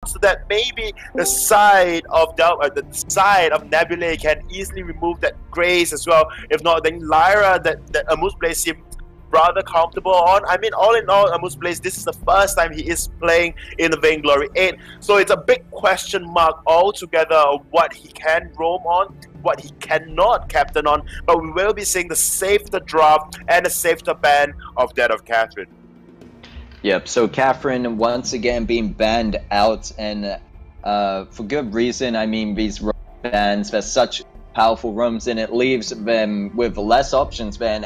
so that maybe the side of Nebulae can easily remove that Grace as well. If not, then Lyra that Amus Blaze seem rather comfortable on. I mean, all in all, Amus Blaze, this is the first time he is playing in the Vainglory 8, so it's a big question mark altogether of what he can roam on, what he cannot captain on, but we will be seeing the safer draft and the safer ban of that of Catherine. Yep, so Catherine once again being banned out, and for good reason. I mean, these bans, there's such powerful roams, and it leaves them with less options. Then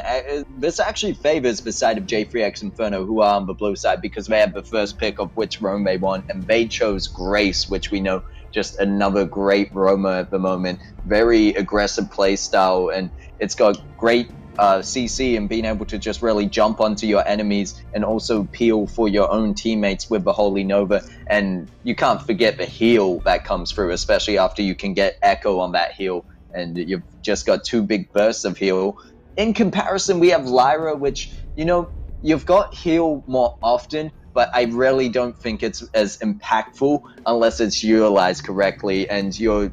this actually favors the side of J3X Inferno, who are on the blue side, because they have the first pick of which roam they want, and they chose Grace, which we know just another great roamer at the moment. Very aggressive play style, and it's got great CC and being able to just really jump onto your enemies and also peel for your own teammates with the Holy Nova. And you can't forget the heal that comes through, especially after you can get Echo on that heal, and you've just got two big bursts of heal. In comparison, we have Lyra, which, you know, you've got heal more often, but I really don't think it's as impactful unless it's utilized correctly and you're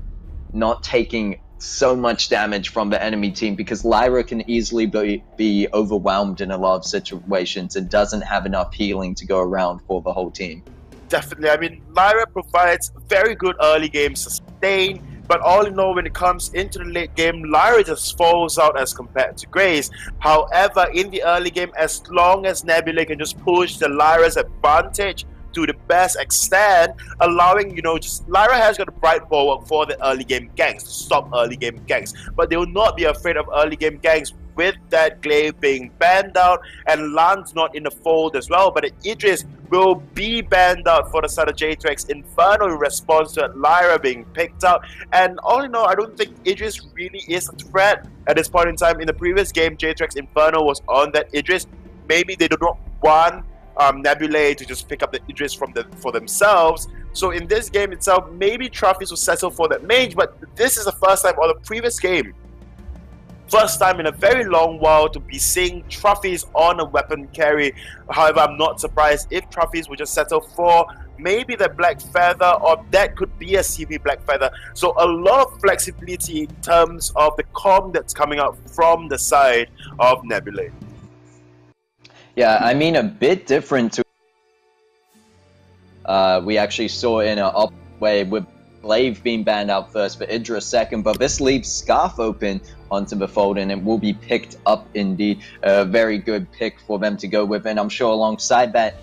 not taking so much damage from the enemy team, because Lyra can easily be overwhelmed in a lot of situations and doesn't have enough healing to go around for the whole team. Definitely. I mean, Lyra provides very good early game sustain, but all in all, when it comes into the late game, Lyra just falls out as compared to Grace. However, in the early game, as long as Nebulae can just push the Lyra's advantage to the best extent, allowing, you know, just Lyra has got a bright bulwark for the early game ganks, to stop early game ganks, but they will not be afraid of early game ganks with that Glaive being banned out and Lance not in the fold as well. But Idris will be banned out for the side of J3X Inferno in response to Lyra being picked out. And all in all, I don't think Idris really is a threat at this point in time. In the previous game, J3X Inferno was on that Idris. Maybe they do not want Nebulae to just pick up the Idris for themselves. So in this game itself, maybe Trophies will settle for that mage, but this is the first time, or the previous game, first time in a very long while to be seeing Trophies on a weapon carry. However, I'm not surprised if Trophies would just settle for maybe the Black Feather, or that could be a CP Black Feather. So a lot of flexibility in terms of the comp that's coming out from the side of Nebulae. Yeah, I mean, a bit different to we actually saw in an up way with Glaive being banned out first, but Idris second, but this leaves Scarf open onto the fold, and it will be picked up indeed. A very good pick for them to go with, and I'm sure alongside that,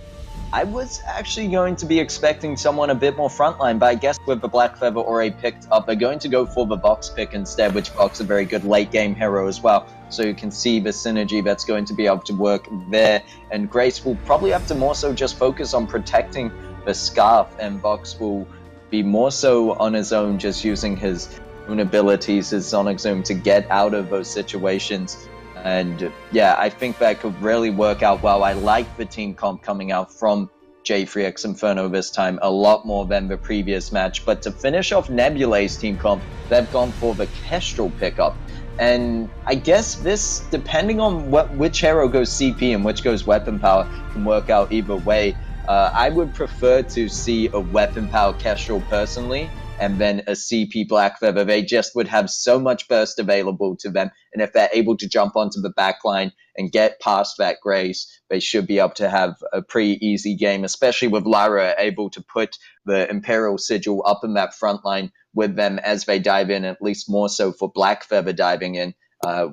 I was actually going to be expecting someone a bit more frontline, but I guess with the Black Feather already picked up, they're going to go for the Vox pick instead, which Vox is a very good late game hero as well. So you can see the synergy that's going to be able to work there. And Grace will probably have to more so just focus on protecting the Scarf, and Vox will be more so on his own, just using his own abilities, his Sonic Zoom, to get out of those situations. And yeah, I think that could really work out well. I like the team comp coming out from J3X Inferno this time a lot more than the previous match. But to finish off Nebulae's team comp, they've gone for the Kestrel pickup. And I guess this, depending on which hero goes CP and which goes weapon power, can work out either way. I would prefer to see a weapon power Kestrel personally, and then a CP Black Feather. They just would have so much burst available to them, and if they're able to jump onto the backline and get past that Grace, they should be able to have a pretty easy game, especially with Lyra able to put the Imperial Sigil up in that front line with them as they dive in, at least more so for Black Feather diving in,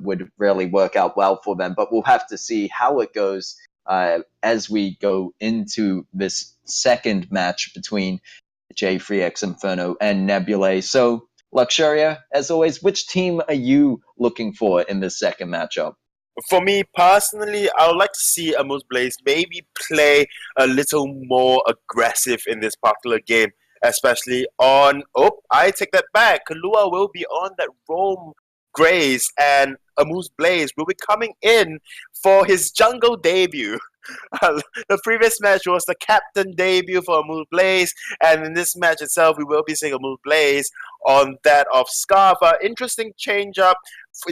would really work out well for them. But we'll have to see how it goes as we go into this second match between J3X Inferno and Nebulae. So, Luxuria, as always, which team are you looking for in this second matchup? For me personally, I would like to see Amus Blaze maybe play a little more aggressive in this particular game, especially on... Oh, I take that back. Kalua will be on that roam Grace, and Amus Blaze will be coming in for his jungle debut. The previous match was the captain debut for Amus Blaze, and in this match itself, we will be seeing Amus Blaze on that of Scarf. Interesting change up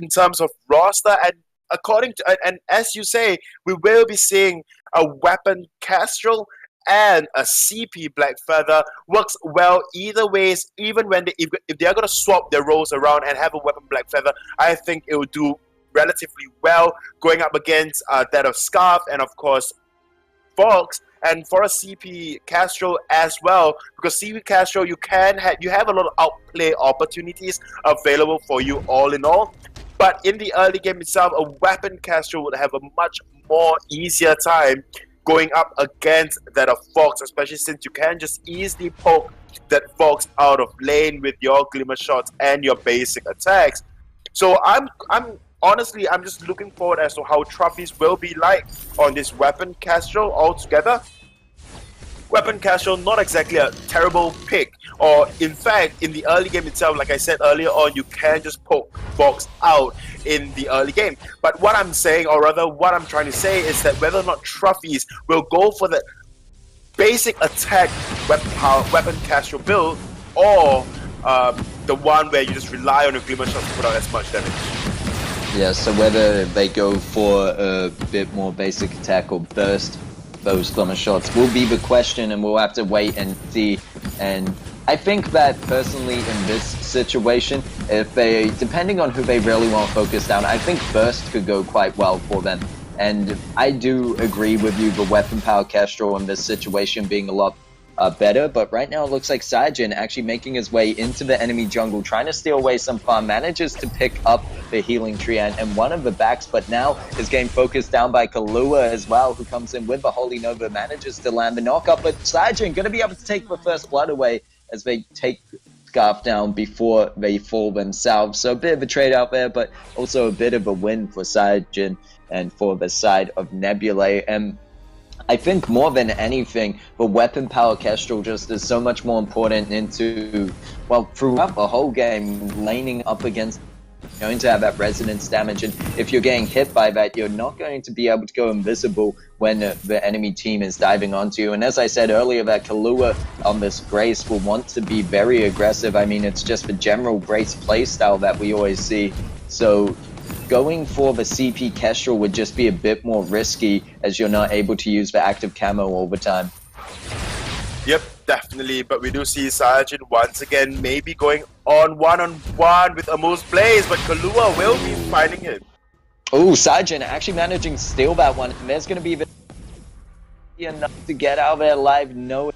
in terms of roster, and according to, and as you say, we will be seeing a weapon Kestrel. and a CP Black Feather works well either ways. Even when if they're going to swap their roles around and have a weapon Black Feather, I think it will do relatively well going up against that of Scarf and of course Fox. And for a CP Castro as well, because CP Castro you have a lot of outplay opportunities available for you all in all. But in the early game itself, a weapon Castro would have a much more easier time going up against that of Fox, especially since you can just easily poke that Fox out of lane with your glimmer shots and your basic attacks. So I'm honestly just looking forward as to how trophies will be like on this weapon Castro altogether. Weapon Castro, not exactly a terrible pick, or in fact, in the early game itself, like I said earlier on, you can just poke Fox out in the early game. But what I'm saying, or rather what I'm trying to say, is that whether or not trophies will go for the basic attack weapon Castro build, or the one where you just rely on your glimmer shots to put out as much damage. Yeah, so whether they go for a bit more basic attack or burst those glimmer shots will be the question, and we'll have to wait and see. And I think that personally in this situation, if they, depending on who they really want to focus down, I think burst could go quite well for them. And I do agree with you, the weapon power Castro in this situation being a lot better, but right now it looks like Saiyajin actually making his way into the enemy jungle, trying to steal away some farm, manages to pick up the healing tree and one of the backs, but now is getting focused down by Kahlua as well, who comes in with the Holy Nova, manages to land the knockup, but Saiyajin going to be able to take the first blood away as they take Scarf down before they fall themselves. So a bit of a trade out there, but also a bit of a win for Saiyajin and for the side of Nebulae. And I think more than anything, the weapon power Kestrel just is so much more important into, well, throughout the whole game, laning up against, going to have that resonance damage, and if you're getting hit by that, you're not going to be able to go invisible when the enemy team is diving onto you. And as I said earlier, that Kahlua on this Grace will want to be very aggressive. I mean, it's just the general Grace playstyle that we always see. So going for the CP Kestrel would just be a bit more risky, as you're not able to use the active camo all the time. Yep, definitely. But we do see Saiyajin once again maybe going on one-on-one with Amu's Blaze, but Kahlua will be finding him. Oh, Saiyajin actually managing to steal that one. And there's going to be enough to get out of there alive. No,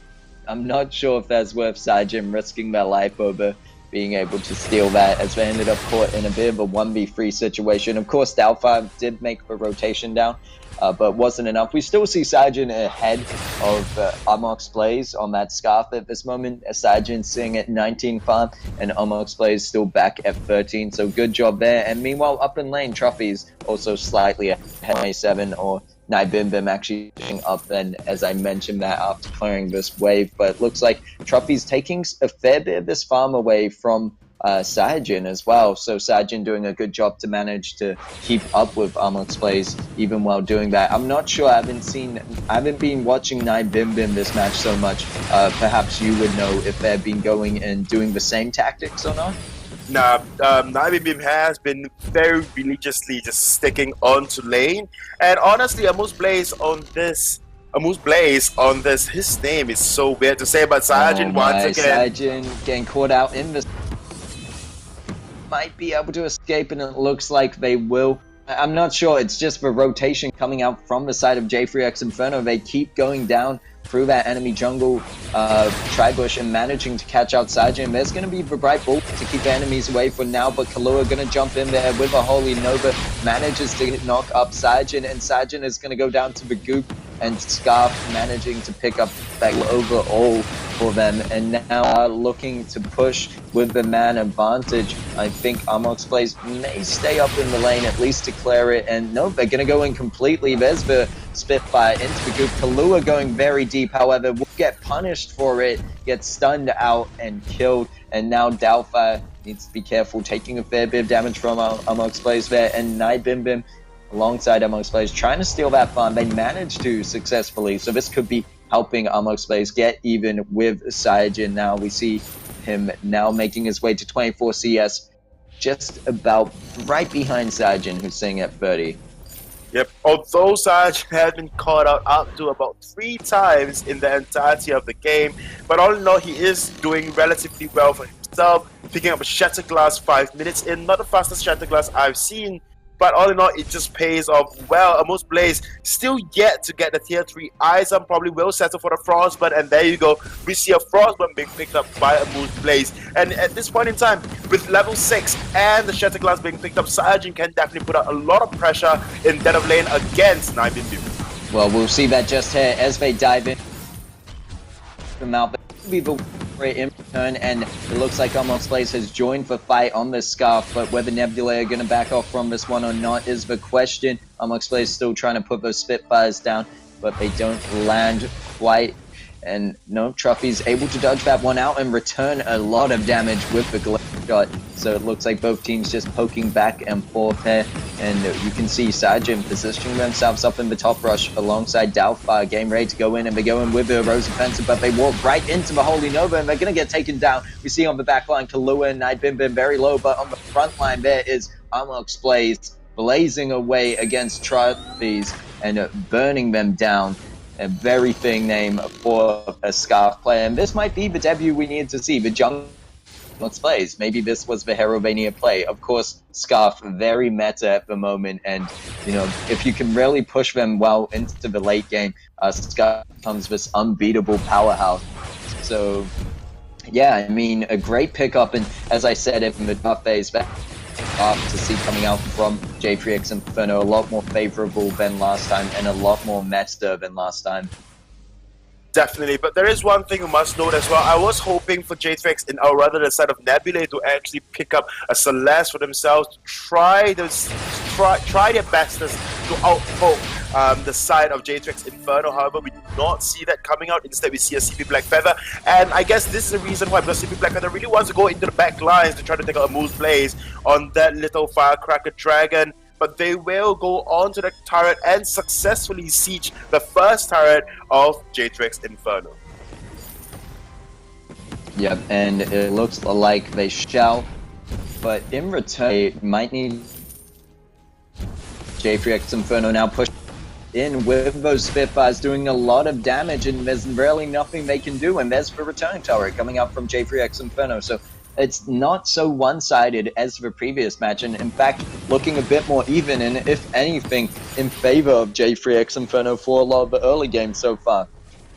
I'm not sure if that's worth Saiyajin risking their life over being able to steal that, as they ended up caught in a bit of a 1v3 situation. Of course, Doubtfire did make the rotation down, but wasn't enough. We still see Saiyajin ahead of Amok's Blaze on that Scarf at this moment. Saiyajin sitting at 19 farm, and Amok's Blaze still back at 13, so good job there. And meanwhile, up in lane, Trophies also slightly ahead, 27 or Bim actually up then, as I mentioned that after clearing this wave, but it looks like Trophy's taking a fair bit of this farm away from Saiyajin as well. So Saiyajin doing a good job to manage to keep up with Amok's Blaze even while doing that. I'm not sure, I haven't been watching Bim this match so much. Perhaps you would know if they've been going and doing the same tactics or not? Nah, Bim has been very religiously just sticking onto lane, and honestly, Amu's Blaze on this, his name is so weird to say, but Saiyajin once again. Saiyajin getting caught out in this, might be able to escape, and it looks like they will. I'm not sure, it's just the rotation coming out from the side of J3X Inferno. They keep going down through that enemy jungle tri-bush and managing to catch out Saiyajin. There's going to be the bright ball to keep the enemies away for now, but Kahlua going to jump in there with a Holy Nova, manages to knock up Saiyajin, and Saiyajin is going to go down to the goop, and Scarf managing to pick up that overall for them, and now looking to push with the man advantage. I think Amok's Blaze may stay up in the lane at least to clear it, and no, they're going to go in completely. There's the Spitfire into the goop. Kahlua going very deep, however, will get punished for it, gets stunned out and killed, and now Doubtfire needs to be careful, taking a fair bit of damage from Amok's Blaze there, and Bim alongside Amok's Blaze trying to steal that farm. They managed to successfully, so this could be helping Amok's Blaze get even with Saiyajin. Now we see him now making his way to 24 CS, just about right behind Saiyajin, who's sitting at 30. Yep, although Sarge had been caught out up to about 3 times in the entirety of the game, but all in all, he is doing relatively well for himself, picking up a Shatter Glass 5 minutes in, not the fastest Shatter Glass I've seen, but all in all, it just pays off well. Amos Blaze still yet to get the tier 3 item, probably will settle for the Frostburn, and there you go. We see a Frostburn being picked up by Amos Blaze. And at this point in time, with level 6 and the Shatter Glass being picked up, Sajin can definitely put out a lot of pressure in dead of lane against Naibimbu. Well, we'll see that just here as they dive in from out. In return, and it looks like Amos Blaze has joined the fight on this Scarf, but whether Nebulae are going to back off from this one or not is the question. Amos Blaze still trying to put those Spitfires down, but they don't land quite. And no, Truffy's able to dodge that one out and return a lot of damage with the glare shot. So it looks like both teams just poking back and forth here. And you can see Sajin positioning themselves up in the top rush alongside Doubtfire, game ready to go in, and they go in with the Rose Offensive, but they walk right into the Holy Nova and they're going to get taken down. We see on the back line Kahlua and Naibimbu very low, but on the front line there is Amos Blaze blazing away against Truffy's and burning them down. A very fitting name for a Scarf player, and this might be the debut we need to see, the jungle plays. Maybe this was the Herovania play. Of course, Scarf very meta at the moment, and you know, if you can really push them well into the late game, Scarf becomes this unbeatable powerhouse. So yeah, I mean, a great pickup, and as I said, in the tough phase, to see coming out from J3X Inferno, a lot more favorable than last time and a lot more meta than last time. Definitely, but there is one thing you must note as well. I was hoping for J3X, or rather the side of Nebulae, to actually pick up a Celeste for themselves, to try their bestest to outpoke the side of J3X Inferno. However, we do not see that coming out. Instead, we see a CP Black Feather, and I guess this is the reason why, because CP Black Feather really wants to go into the back lines to try to take out a Moose Blaze on that little Firecracker Dragon. But they will go on to the turret and successfully siege the first turret of J3X Inferno. Yep, and it looks like they shall, but in return, they might need J3X Inferno now push in with those Spitfires, doing a lot of damage, and there's really nothing they can do, and there's the return turret coming up from J3X Inferno. So it's not so one-sided as the previous match, and in fact, looking a bit more even, and if anything, in favor of J3X Inferno for a lot of the early games so far.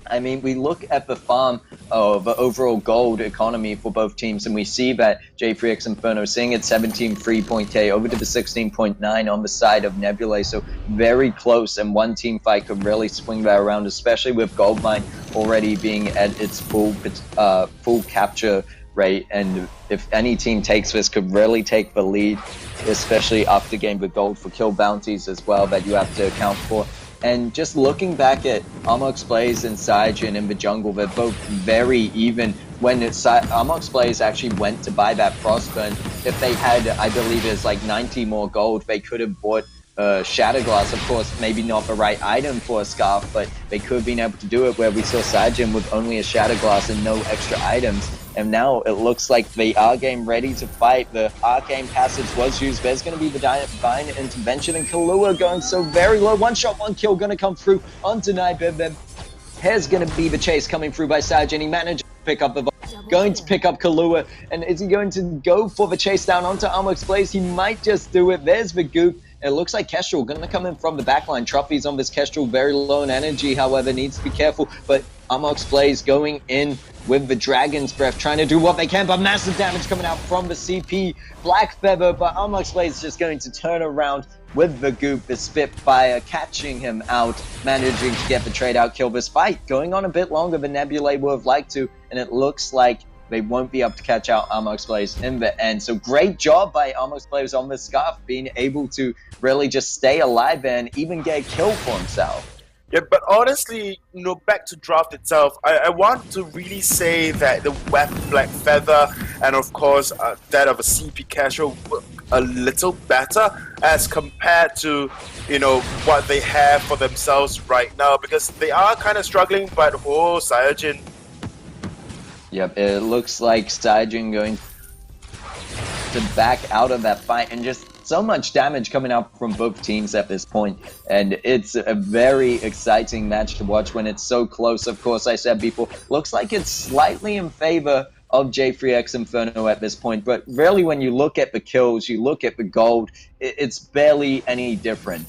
I mean, we look at the farm of the overall gold economy for both teams, and we see that J3X Inferno sitting at 17 free point K over to the 16.9 on the side of Nebulae, so very close, and one team fight could really swing that around, especially with Goldmine already being at its full capture rate, and if any team takes this, could really take the lead, especially after game with gold for kill bounties as well that you have to account for. And just looking back at Amos Blaze and Sajin in the jungle, they're both very even. When Amos Blaze actually went to buy that Frostburn, if they had, I believe it's like 90 more gold, they could have bought Shatterglass. Of course, maybe not the right item for a Scarf, but they could have been able to do it, where we saw Sajin with only a Shatterglass and no extra items. And now it looks like they are game ready to fight. The Arcane Passage was used. There's going to be the Divine Intervention, and Kahlua going so very low. One shot, one kill going to come through onto Naibimbu. Here's going to be the chase coming through by Sajin. He managed to pick up the going to pick up Kahlua. And is he going to go for the chase down onto Amos Blaze? He might just do it. There's the goop. It looks like Kestrel going to come in from the backline. Truffy's on this Kestrel, very low in energy, however, needs to be careful. But Amos Blaze going in with the Dragon's Breath, trying to do what they can, but massive damage coming out from the CP Black Feather. But Amos Blaze is just going to turn around with the goop, the Spitfire, catching him out, managing to get the trade out kill. This fight going on a bit longer than Nebulae would have liked to, and it looks like they won't be able to catch out Amos Blaze in the end. So great job by Amos Blaze on the Scarf, being able to really just stay alive and even get a kill for himself. Yeah, but honestly, you know, back to draft itself, I want to really say that the weapon Black Feather and of course that of a CP Casual look a little better as compared to, you know, what they have for themselves right now, because they are kind of struggling. But oh, Sajin. Yep, it looks like Sajin going to back out of that fight and just so much damage coming out from both teams at this point, and it's a very exciting match to watch when it's so close. Of course, I said before, looks like it's slightly in favor of J3X Inferno at this point, but really when you look at the kills, you look at the gold, it's barely any different.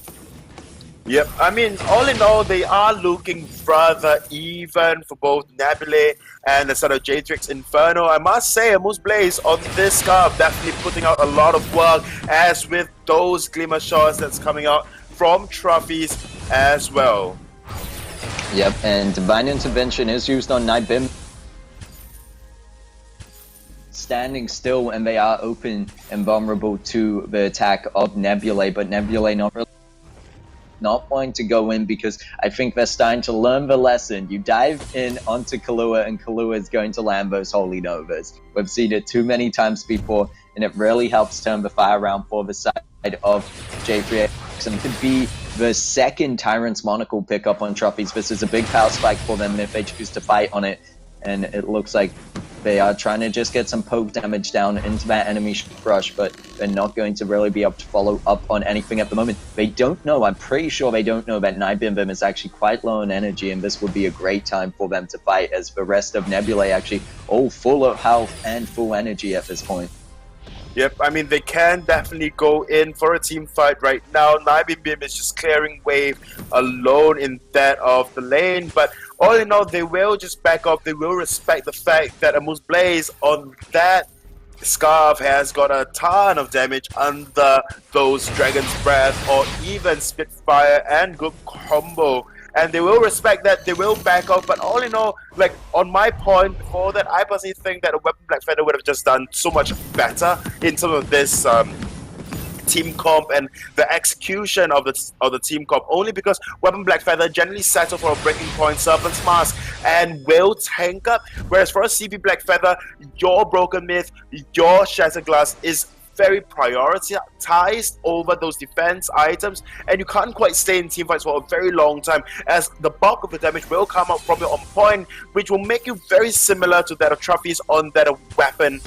Yep, I mean, all in all, they are looking rather even for both Nebulae and the sort of J3X Inferno. I must say, Amuse Blaze on this card definitely putting out a lot of work, as with those glimmer shots that's coming out from trophies as well. Yep, and Divine Intervention is used on Nightbim. Standing still, and they are open and vulnerable to the attack of Nebulae, but Nebulae not wanting to go in because I think they're starting to learn the lesson. You dive in onto Kahlua, and Kahlua is going to land those Holy Novas. We've seen it too many times before, and it really helps turn the fire around for the side of J3X, and it could be the second Tyrant's Monocle pickup on trophies. This is a big power spike for them if they choose to fight on it, and it looks like they are trying to just get some poke damage down into that enemy brush, but they're not going to really be able to follow up on anything at the moment. They don't know, I'm pretty sure they don't know that Nightbim is actually quite low on energy, and this would be a great time for them to fight, as the rest of Nebulae actually all full of health and full energy at this point. Yep, I mean, they can definitely go in for a team fight right now. Nightbim is just clearing wave alone in that of the lane, but all in all, they will just back off. They will respect the fact that Amuse Blaze on that Scarf has got a ton of damage under those Dragon's Breath or even Spitfire and good combo. And they will respect that, they will back off, but all in all, like on my point before that, I personally think that a Weapon Black Feather would have just done so much better in some of this team comp and the execution of the team comp, only because Weapon Black Feather generally settle for a Breaking Point, Serpent's Mask, and will tank up, whereas for a CP Black Feather, your Broken Myth, your Shattered Glass is very prioritized over those defense items, and you can't quite stay in team fights for a very long time, as the bulk of the damage will come out from your on point, which will make you very similar to that of trophies on that of weapon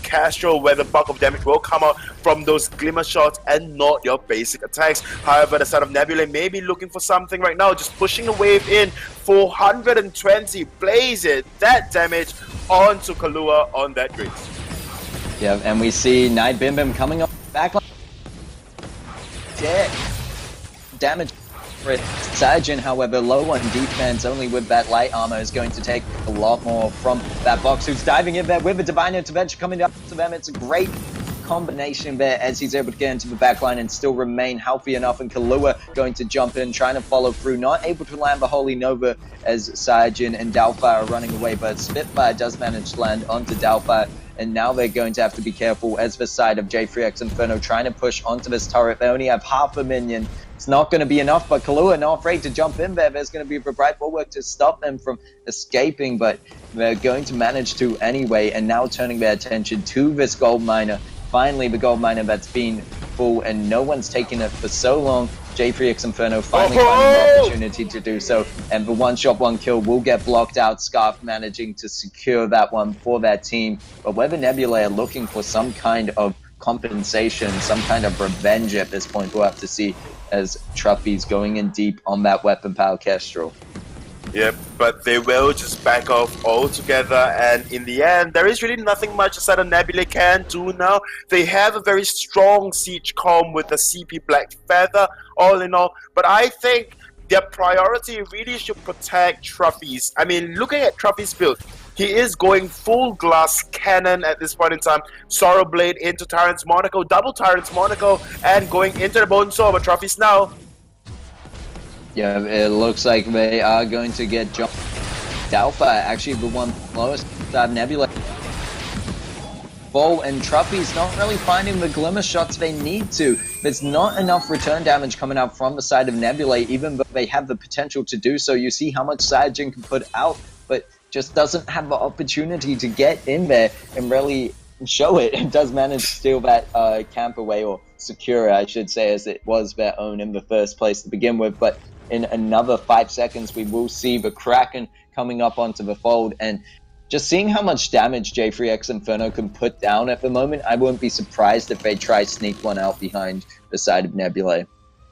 Castro, where the bulk of damage will come out from those glimmer shots and not your basic attacks. However, the side of Nebulae may be looking for something right now, just pushing the wave in 420, blaze it, that damage onto Kahlua on that Grace. Yeah, and we see Nightbim coming up back line. Yeah. Damage for it. Sajin, however, low on defense, only with that light armor, is going to take a lot more from that box, who's diving in there with a Divine Intervention coming up to them. It's a great combination there as he's able to get into the backline and still remain healthy enough, and Kahlua going to jump in, trying to follow through, not able to land the Holy Nova as Sajin and Doubtfire are running away, but Spitfire does manage to land onto Doubtfire. And now they're going to have to be careful as the side of J3X Inferno trying to push onto this turret. They only have half a minion. It's not going to be enough, but Kahlua not afraid to jump in there. There's going to be the bright bulwark to stop them from escaping, but they're going to manage to anyway, and now turning their attention to this gold miner. Finally, the gold miner that's been full, and no one's taken it for so long. J3X Inferno finally finding the opportunity to do so, and the one-shot, one-kill will get blocked out. Scarf managing to secure that one for their team, but whether Nebulae are looking for some kind of compensation, some kind of revenge at this point, we'll have to see, as Truffy's going in deep on that weapon power Kestrel. Yep, but they will just back off altogether, and in the end, there is really nothing much aside of Nebulae can do now. They have a very strong siege comp with the CP Black Feather, all in all, but I think their priority really should protect Truffy's. I mean, looking at Truffy's build, he is going full glass cannon at this point in time. Sorrow Blade into Tyrant's Monocle, double Tyrant's Monocle, and going into the Bone Sword, but Truffy's now. Yeah, it looks like they are going to get jumped. Doubtfire actually the one lowest. Nebula. Bull and Truffy's not really finding the glimmer shots they need to. There's not enough return damage coming out from the side of Nebulae, even though they have the potential to do so. You see how much Sajin can put out, but just doesn't have the opportunity to get in there and really show it. It does manage to steal that camp away, or secure it, I should say, as it was their own in the first place to begin with. But in another 5 seconds, we will see the Kraken coming up onto the fold, and Just seeing how much damage J3X Inferno can put down at the moment, I wouldn't be surprised if they try sneak one out behind the side of Nebulae.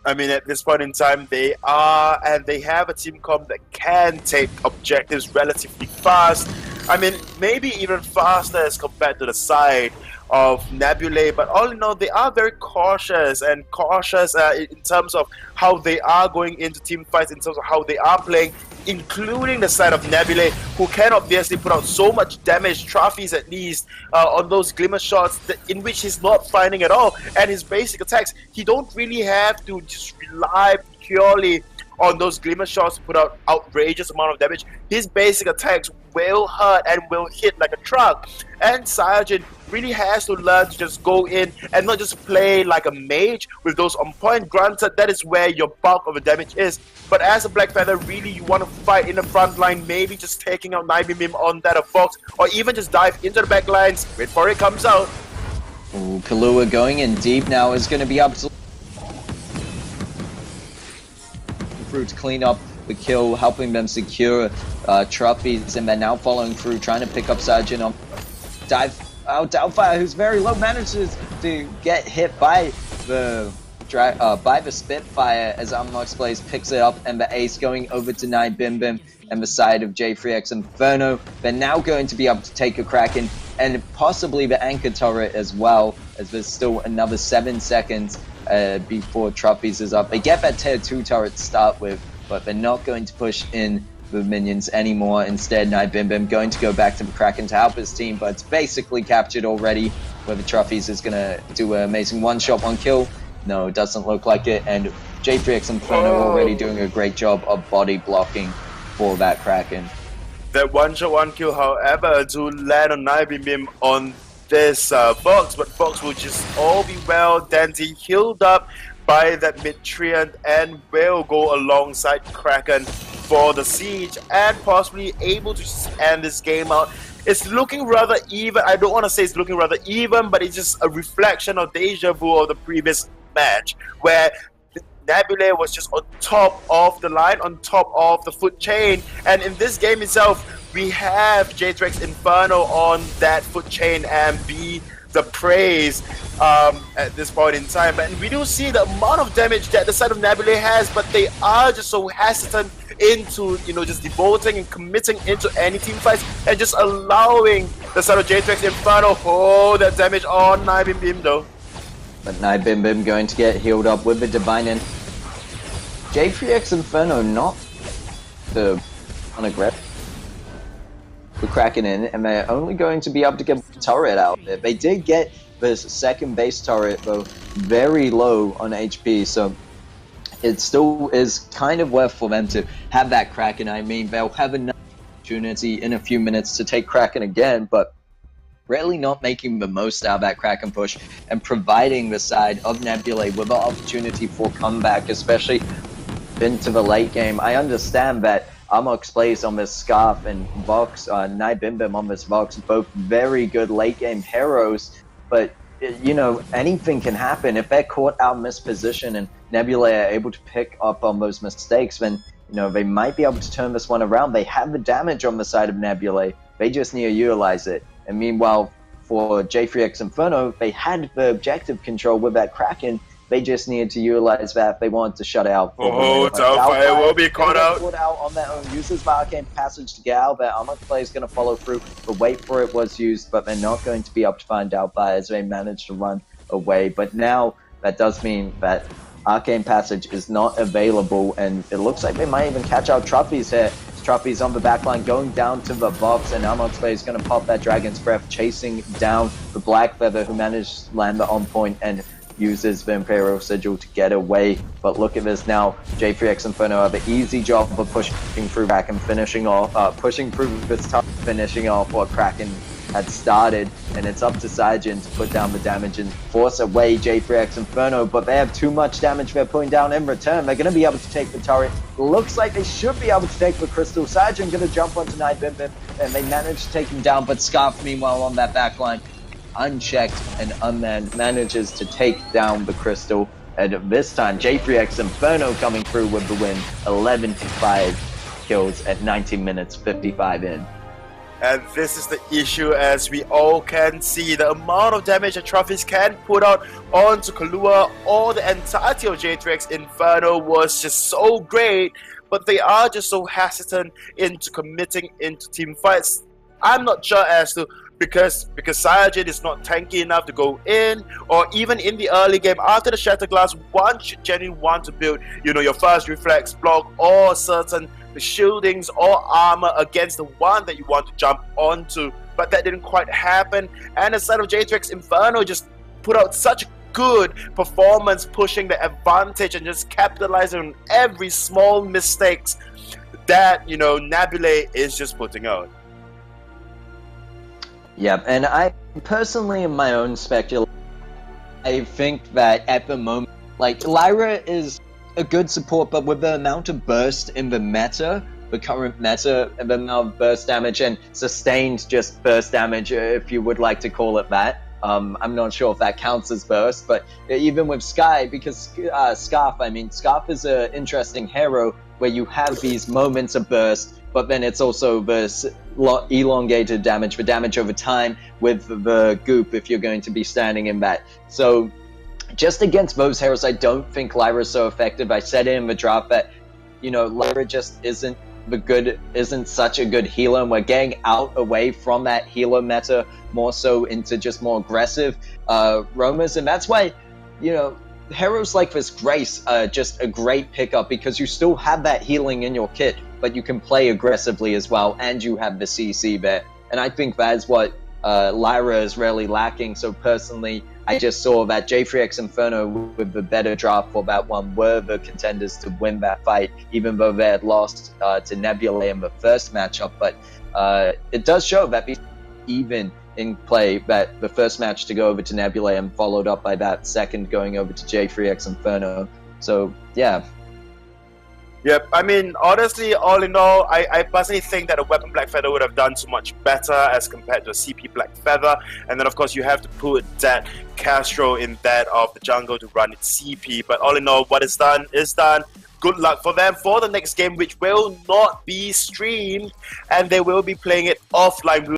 I mean, at this point in time, they are, and they have a team comp that can take objectives relatively fast. I mean, maybe even faster as compared to the side of Nebulae, but all in all, they are very cautious and cautious in terms of how they are going into team fights, in terms of how they are playing, including the side of Nebulae, who can obviously put out so much damage, trophies at least, on those glimmer shots in which he's not finding at all. And his basic attacks, he don't really have to just rely purely on those glimmer shots to put out outrageous amount of damage. His basic attacks will hurt and will hit like a truck. And Sergeant really has to learn to just go in and not just play like a mage with those on point. Granted, that is where your bulk of the damage is. But as a Black Feather, really you want to fight in the front line, maybe just taking out Nibim on that of Fox, or even just dive into the back lines. Wait for it comes out. Ooh, Kahlua going in deep now is going to be up to to clean up the kill, helping them secure trophies, and they're now following through, trying to pick up Sergeant on Doubtfire, who's very low, manages to get hit by the Spitfire as Ammox Blaze picks it up, and the ace going over to Nibim and the side of J3X Inferno. They're now going to be able to take a Kraken and possibly the anchor turret as well, as there's still another 7 seconds before trophies is up. They get that tier 2 turret to start with, but they're not going to push in the minions anymore. Instead, Nibim going to go back to the Kraken to help his team, but it's basically captured already, where the trophies is going to do an amazing one-shot, one kill. No, it doesn't look like it, and J3X Inferno already doing a great job of body blocking for that Kraken. That one-shot, one kill, however, to land on Nibim on this Fox, but Fox will just all be well. Dandy healed up by that mid-treant and will go alongside Kraken for the siege and possibly able to just end this game out. It's looking rather even. I don't want to say it's looking rather even, but it's just a reflection of deja vu of the previous match, where Nebulae was just on top of the line, on top of the foot chain, and in this game itself, we have J3X Inferno on that foot chain and be the praise at this point in time. And we do see the amount of damage that the side of Nebulae has, but they are just so hesitant into, you know, just devoting and committing into any team fights and just allowing the side of J3X Inferno hold that damage on Nibim though. But Nibim going to get healed up with the Divine, and J3X Inferno not the unaggressive the Kraken in, and they're only going to be able to get the turret out there. They did get the second base turret though very low on HP, so it still is kind of worth for them to have that Kraken. I mean, they'll have another opportunity in a few minutes to take Kraken again, but really not making the most out of that Kraken push and providing the side of Nebulae with an opportunity for comeback, especially into the late game. I understand that Ammox Blaze on this Scarf and Vox, Nibim on this Vox, both very good late game heroes, but you know, anything can happen. If they're caught out misposition and Nebulae are able to pick up on those mistakes, then you know, they might be able to turn this one around. They have the damage on the side of Nebulae, they just need to utilize it. And meanwhile, for J3X Inferno, they had the objective control with that Kraken. They just needed to utilize that if they wanted to shut it out. Oh, Doubtfire will be caught out. Caught out on their own. Uses the Arcane Passage to get out there. Ammox Play is going to follow through. The wait for it was used, but they're not going to be able to find Doubtfire as they managed to run away. But now that does mean that Arcane Passage is not available, and it looks like they might even catch out Trophies here. Trophies on the backline going down to the Vox, and Ammox Play is going to pop that Dragon's Breath, chasing down the Black Feather, who managed to land the on point and uses the Imperial Sigil to get away. But look at this now. J3X Inferno have an easy job of pushing through back and finishing off, pushing through this tough, finishing off what Kraken had started, and it's up to Sergeant to put down the damage and force away J3X Inferno, but they have too much damage they're putting down in return. They're going to be able to take the turret. Looks like they should be able to take the crystal. Sergeant going to jump onto Nibim, and they manage to take him down, but Scarf, meanwhile, on that backline, unchecked and unmanned, manages to take down the crystal. And this time, J3X Inferno coming through with the win, 11-5 kills at 19 minutes 55 in. And this is the issue, as we all can see. The amount of damage that Trophies can put out onto Kahlua or the entirety of J3X Inferno was just so great, but they are just so hesitant into committing into team fights. I'm not sure as to because Cyajin is not tanky enough to go in, or even in the early game after the Shatter Glass, one should genuinely want to build, you know, your first reflex block or certain shieldings or armor against the one that you want to jump onto, but that didn't quite happen. And instead of J3X Inferno just put out such good performance, pushing the advantage and just capitalizing on every small mistakes that, you know, Nebulae is just putting out. Yep, and I personally, in my own speculation, I think that at the moment, like, Lyra is a good support, but with the amount of burst in the meta, the current meta, and the amount of burst damage and sustained just burst damage, if you would like to call it that. I'm not sure if that counts as burst, but even with Sky, because Scarf is an interesting hero where you have these moments of burst, but then it's also the elongated damage, the damage over time with the goop if you're going to be standing in that. So just against those heroes, I don't think Lyra is so effective. I said it in the draft that, you know, Lyra just isn't such a good healer, and we're getting out away from that healer meta more so into just more aggressive roamers, and that's why, you know, heroes like this Grace are just a great pickup because you still have that healing in your kit, but you can play aggressively as well, and you have the CC there. And I think that's what Lyra is really lacking. So personally, I just saw that J3X Inferno with the better draft for that one were the contenders to win that fight, even though they had lost to Nebulae in the first matchup. But it does show that even in play, that the first match to go over to Nebulae and followed up by that second going over to J3X Inferno. So yeah. Yep, I mean, honestly, all in all, I personally think that a Weapon Black Feather would have done so much better as compared to a CP Black Feather. And then, of course, you have to put that Castro in that of the jungle to run its CP. But all in all, what is done is done. Good luck for them for the next game, which will not be streamed, and they will be playing it offline.